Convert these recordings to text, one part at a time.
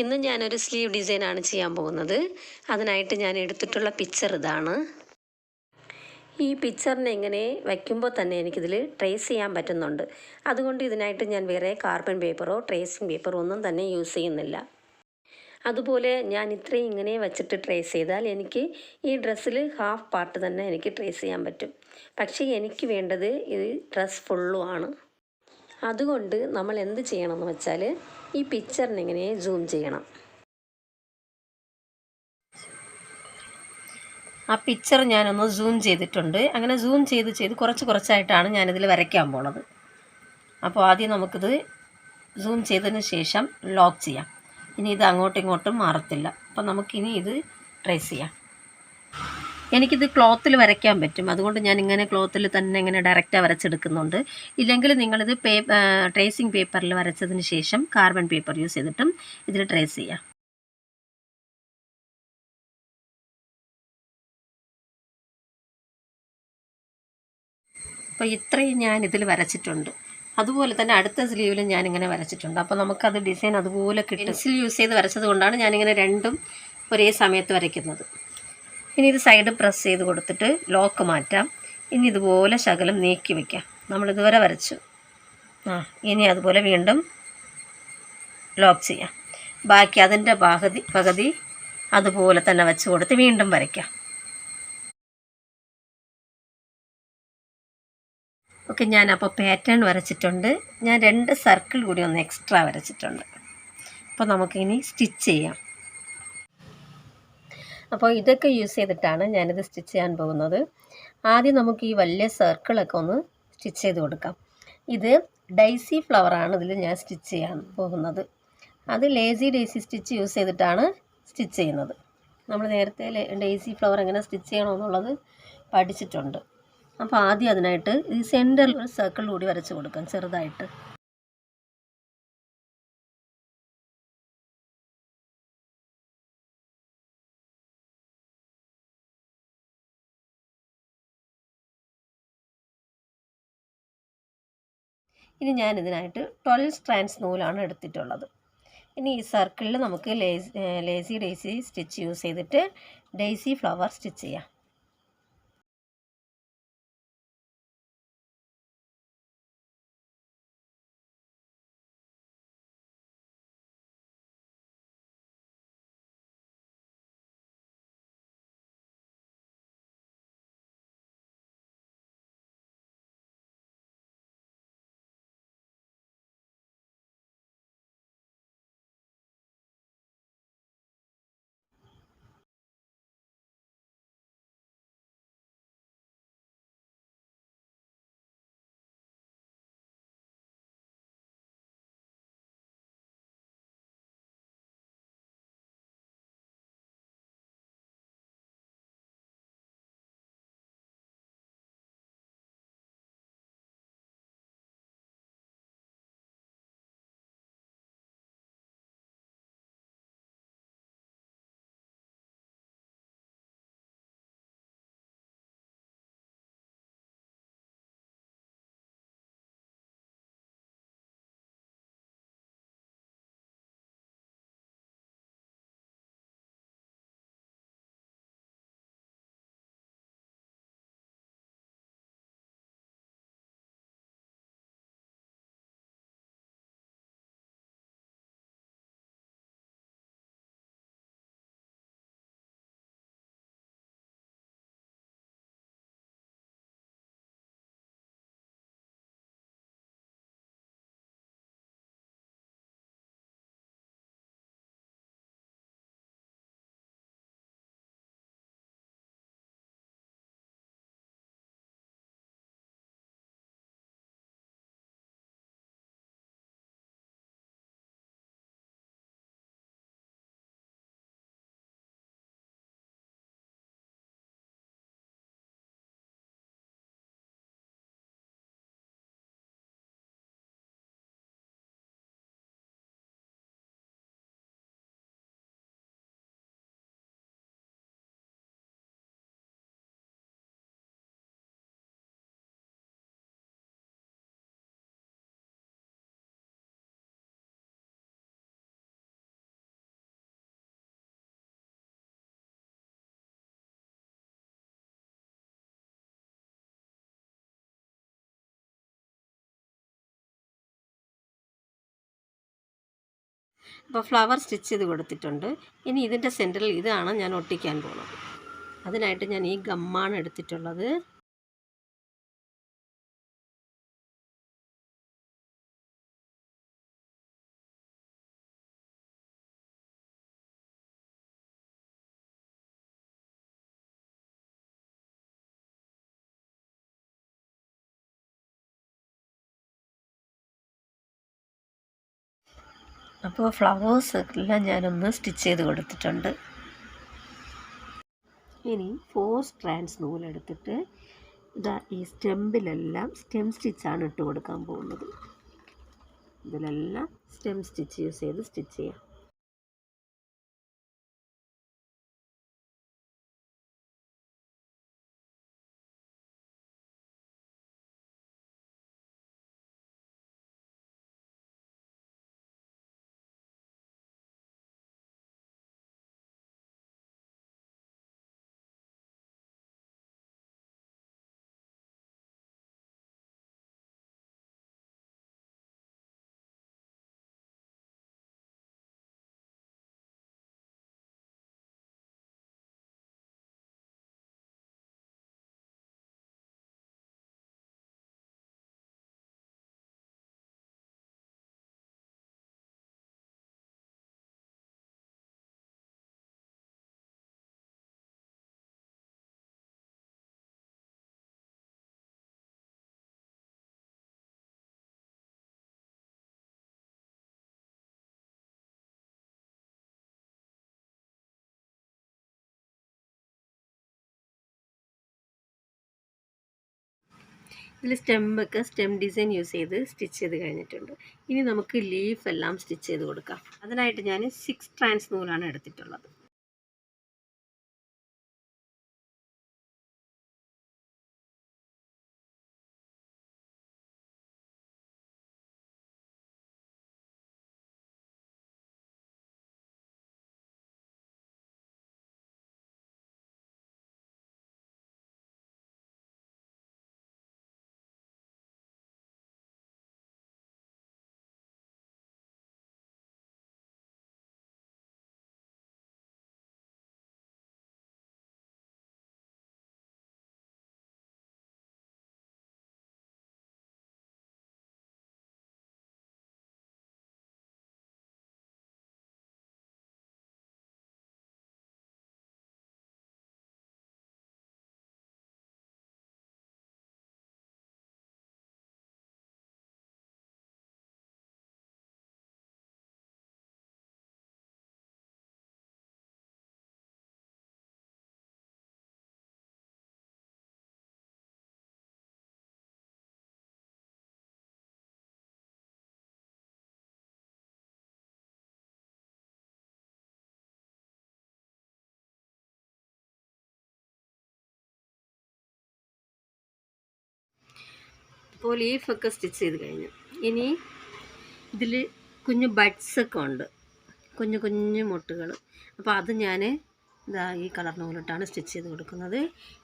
ഇന്ന് ഞാനൊരു സ്ലീവ് ഡിസൈനാണ് ചെയ്യാൻ പോകുന്നത്. അതിനായിട്ട് ഞാൻ എടുത്തിട്ടുള്ള പിക്ചർ ഇതാണ്. ഈ പിക്ചറിനെ ഇങ്ങനെ വയ്ക്കുമ്പോൾ തന്നെ എനിക്കിതിൽ ട്രേസ് ചെയ്യാൻ പറ്റുന്നുണ്ട്. അതുകൊണ്ട് ഇതിനായിട്ട് ഞാൻ വേറെ കാർബൺ പേപ്പറോ ട്രേസിങ് പേപ്പറോ ഒന്നും തന്നെ യൂസ് ചെയ്യുന്നില്ല. അതുപോലെ ഞാൻ ഇത്രയും ഇങ്ങനെ വച്ചിട്ട് ട്രേസ് ചെയ്താൽ എനിക്ക് ഈ ഡ്രസ്സിൽ ഹാഫ് പാർട്ട് തന്നെ എനിക്ക് ട്രേസ് ചെയ്യാൻ പറ്റും. പക്ഷേ എനിക്ക് വേണ്ടത് ഈ ഡ്രസ്സ് ഫുള്ളുമാണ്. അതുകൊണ്ട് നമ്മൾ എന്ത് ചെയ്യണമെന്ന് വെച്ചാൽ ഈ പിക്ചറിനെ ഇങ്ങനെ സൂം ചെയ്യണം. ആ പിക്ചർ ഞാനൊന്ന് സൂം ചെയ്തിട്ടുണ്ട്. അങ്ങനെ സൂം ചെയ്ത് കുറച്ചായിട്ടാണ് ഞാനിതിൽ വരയ്ക്കാൻ പോണത്. അപ്പോൾ ആദ്യം നമുക്കിത് സൂം ചെയ്തതിന് ശേഷം ലോക്ക് ചെയ്യാം. ഇനി ഇത് അങ്ങോട്ടും ഇങ്ങോട്ടും മാറത്തില്ല. അപ്പോൾ നമുക്കിനി ഇത് ട്രേസ് ചെയ്യാം. എനിക്കിത് ക്ലോത്തിൽ വരയ്ക്കാൻ പറ്റും. അതുകൊണ്ട് ഞാൻ ഇങ്ങനെ ക്ലോത്തിൽ തന്നെ ഇങ്ങനെ ഡയറക്റ്റാണ് വരച്ചെടുക്കുന്നുണ്ട്. ഇല്ലെങ്കിൽ നിങ്ങളിത് ട്രേസിങ് പേപ്പറിൽ വരച്ചതിന് ശേഷം കാർബൺ പേപ്പർ യൂസ് ചെയ്തിട്ടും ഇതിൽ ട്രേസ് ചെയ്യാം. അപ്പോൾ ഇത്രയും ഞാൻ ഇതിൽ വരച്ചിട്ടുണ്ട്. അതുപോലെ തന്നെ അടുത്ത സ്ലീവിലും ഞാനിങ്ങനെ വരച്ചിട്ടുണ്ട്. അപ്പോൾ നമുക്കത് ഡിസൈൻ അതുപോലെ കിട്ടും. പെൻസിൽ യൂസ് ചെയ്ത് വരച്ചത് കൊണ്ടാണ് ഞാനിങ്ങനെ രണ്ടും ഒരേ സമയത്ത് വരയ്ക്കുന്നത്. ഇനി ഇത് സൈഡ് പ്രസ് ചെയ്ത് കൊടുത്തിട്ട് ലോക്ക് മാറ്റാം. ഇനി ഇതുപോലെ ശകലം നീക്കി വയ്ക്കാം. നമ്മളിതുവരെ വരച്ചു. ഇനി അതുപോലെ വീണ്ടും ലോക്ക് ചെയ്യാം. ബാക്കി അതിൻ്റെ പകുതി അതുപോലെ തന്നെ വെച്ച് കൊടുത്ത് വീണ്ടും വരയ്ക്കാം. ഓക്കെ, ഞാനപ്പോൾ പാറ്റേൺ വരച്ചിട്ടുണ്ട്. ഞാൻ 2 സർക്കിൾ കൂടി ഒന്ന് എക്സ്ട്രാ വരച്ചിട്ടുണ്ട്. അപ്പോൾ നമുക്കിനി സ്റ്റിച്ച് ചെയ്യാം. അപ്പോൾ ഇതൊക്കെ യൂസ് ചെയ്തിട്ടാണ് ഞാനിത് സ്റ്റിച്ച് ചെയ്യാൻ പോകുന്നത്. ആദ്യം നമുക്ക് ഈ വലിയ സർക്കിളൊക്കെ ഒന്ന് സ്റ്റിച്ച് ചെയ്ത് കൊടുക്കാം. ഇത് ഡൈസി ഫ്ലവറാണ് ഇതിൽ ഞാൻ സ്റ്റിച്ച് ചെയ്യാൻ പോകുന്നത്. അത് ലേസി ഡേസി സ്റ്റിച്ച് യൂസ് ചെയ്തിട്ടാണ് സ്റ്റിച്ച് ചെയ്യുന്നത്. നമ്മൾ നേരത്തെ ഡേസി ഫ്ലവർ എങ്ങനെ സ്റ്റിച്ച് ചെയ്യണമെന്നുള്ളത് പഠിച്ചിട്ടുണ്ട്. അപ്പോൾ ആദ്യം അതിനായിട്ട് ഈ സെൻറ്ററിൽ ഒരു സർക്കിൾ കൂടി വരച്ച് കൊടുക്കാം ചെറുതായിട്ട്. ഇനി ഞാൻ ഇതിനായിട്ട് 12 സ്ട്രാൻഡ്സ് നൂലാണ് എടുത്തിട്ടുള്ളത്. ഇനി ഈ സർക്കിളിൽ നമുക്ക് ലേസി ഡേസി സ്റ്റിച്ച് യൂസ് ചെയ്തിട്ട് ഡേസി ഫ്ലവർ സ്റ്റിച്ച് ചെയ്യാം. അപ്പോൾ ഫ്ലവർ സ്റ്റിച്ച് ചെയ്ത് കൊടുത്തിട്ടുണ്ട്. ഇനി ഇതിൻ്റെ സെൻറ്ററിൽ ഇതാണ് ഞാൻ ഒട്ടിക്കാൻ പോകുന്നത്. അതിനായിട്ട് ഞാൻ ഈ ഗമ്മാണ് എടുത്തിട്ടുള്ളത്. അപ്പോൾ ഫ്ലവേഴ്സ് എല്ലാം ഞാനൊന്ന് സ്റ്റിച്ച് ചെയ്ത് കൊടുത്തിട്ടുണ്ട്. ഇനി 4 സ്ട്രാൻഡ്സ് നൂലെടുത്തിട്ട് ഇതാ ഈ സ്റ്റെമ്പിലെല്ലാം സ്റ്റെം സ്റ്റിച്ചാണ് ഇട്ട് കൊടുക്കാൻ പോകുന്നത്. ഇതിലെല്ലാം സ്റ്റെം സ്റ്റിച്ച് യൂസ് ചെയ്ത് സ്റ്റിച്ച് ചെയ്യാം. ഇതിൽ സ്റ്റെം ഡിസൈൻ യൂസ് ചെയ്ത് സ്റ്റിച്ച് ചെയ്ത് കഴിഞ്ഞിട്ടുണ്ട്. ഇനി നമുക്ക് ലീഫ് എല്ലാം സ്റ്റിച്ച് ചെയ്ത് കൊടുക്കാം. അതിനായിട്ട് ഞാൻ 6 സ്ട്രാൻഡ്സ് നൂലാണ് എടുത്തിട്ടുള്ളത്. അപ്പോൾ ലീഫൊക്കെ സ്റ്റിച്ച് ചെയ്ത് കഴിഞ്ഞു. ഇനി ഇതിൽ കുഞ്ഞു ബഡ്സൊക്കെ ഉണ്ട്, കുഞ്ഞു കുഞ്ഞു മുട്ടുകൾ. അപ്പോൾ അത് ഞാൻ ഇതാ ഈ കളർ നൂലിട്ടാണ് സ്റ്റിച്ച് ചെയ്ത് കൊടുക്കുന്നത്.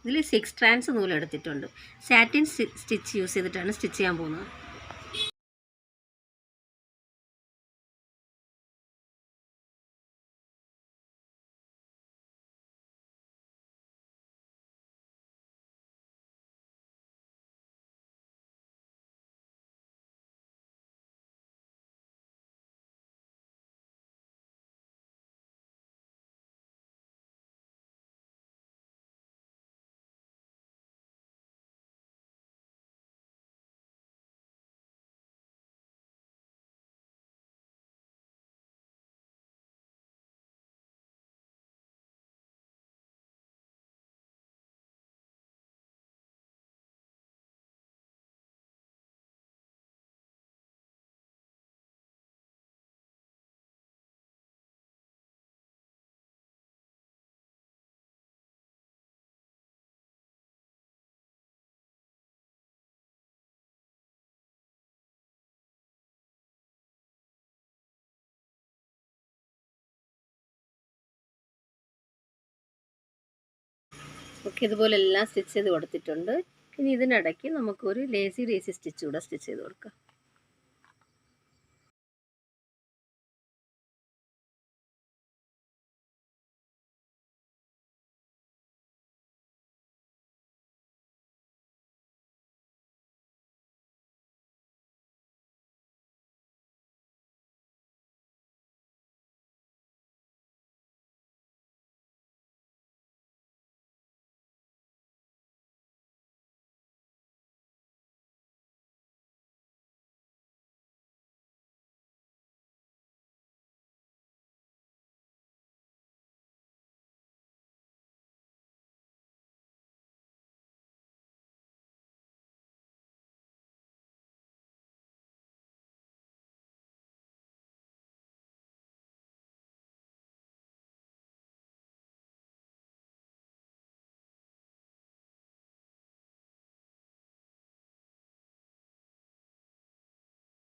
ഇതിൽ 6 സ്ട്രാൻഡ്സ് നൂലെടുത്തിട്ടുണ്ട്. സാറ്റിൻ സ്റ്റിച്ച് യൂസ് ചെയ്തിട്ടാണ് സ്റ്റിച്ച് ചെയ്യാൻ പോകുന്നത്. ഓക്കെ, ഇതുപോലെ എല്ലാം സ്റ്റിച്ച് ചെയ്ത് കൊടുത്തിട്ടുണ്ട്. ഇനി ഇതിനിടയ്ക്ക് നമുക്കൊരു ലേസി സ്റ്റിച്ച് കൂടെ സ്റ്റിച്ച് ചെയ്ത് കൊടുക്കാം.